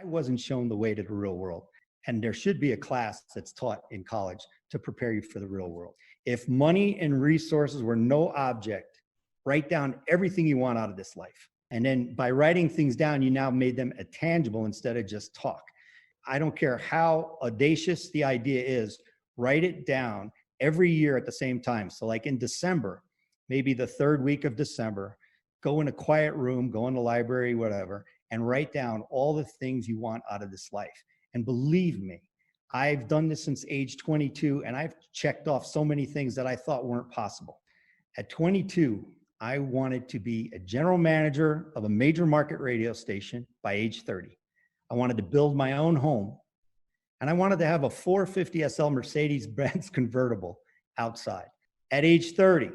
wasn't shown the way to the real world. And there should be a class that's taught in college to prepare you for the real world. If money and resources were no object, write down everything you want out of this life. And then by writing things down, you now made them tangible instead of just talk. I don't care how audacious the idea is, write it down every year at the same time. So like in December, maybe the third week of December, go in a quiet room, go in the library, whatever, and write down all the things you want out of this life. And believe me, I've done this since age 22, and I've checked off so many things that I thought weren't possible. At 22, I wanted to be a general manager of a major market radio station by age 30. I wanted to build my own home, and I wanted to have a 450 SL Mercedes-Benz convertible outside. At age 30,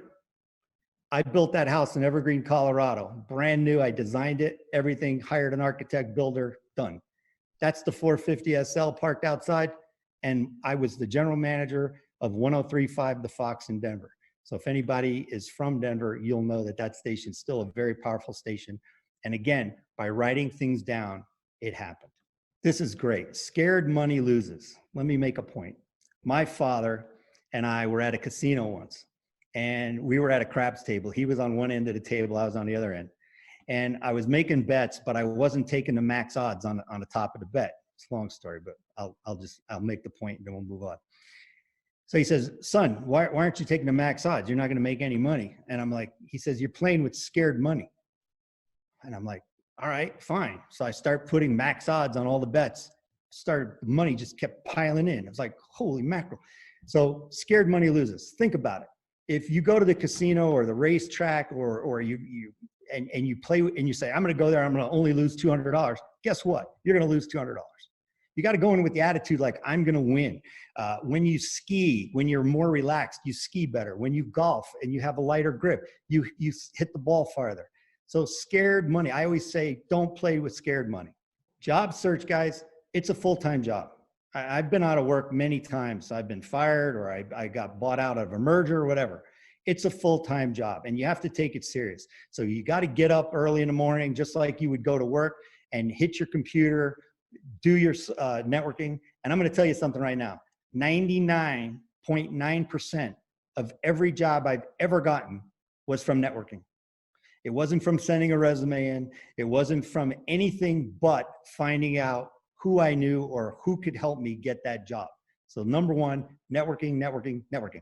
I built that house in Evergreen, Colorado, brand new. I designed it, everything, hired an architect, builder, done. That's the 450 SL parked outside, and I was the general manager of 103.5 The Fox in Denver. So if anybody is from Denver, you'll know that that station's still a very powerful station. And again, by writing things down, it happened. This is great. Scared money loses. Let me make a point. My father and I were at a casino once, and we were at a craps table. He was on one end of the table, I was on the other end. And I was making bets, but I wasn't taking the max odds on the top of the bet. It's a long story, but I'll make the point and then we'll move on. So he says, son, why aren't you taking the max odds? You're not going to make any money. And I'm like, he says, you're playing with scared money. And I'm like, all right, fine. So I start putting max odds on all the bets. The money just kept piling in. It was like, holy mackerel. So scared money loses. Think about it. If you go to the casino or the racetrack or you play and you say, I'm going to go there, I'm going to only lose $200. Guess what? You're going to lose $200. You got to go in with the attitude like, I'm going to win. When you ski, when you're more relaxed, you ski better. When you golf and you have a lighter grip, you hit the ball farther. So scared money, I always say, don't play with scared money. Job search, guys, it's a full-time job. I've been out of work many times. I've been fired or I got bought out of a merger or whatever. It's a full-time job and you have to take it serious. So you got to get up early in the morning, just like you would go to work, and hit your computer, do your networking. And I'm going to tell you something right now. 99.9% of every job I've ever gotten was from networking. It wasn't from sending a resume in. It wasn't from anything but finding out who I knew or who could help me get that job. So number one, networking, networking, networking.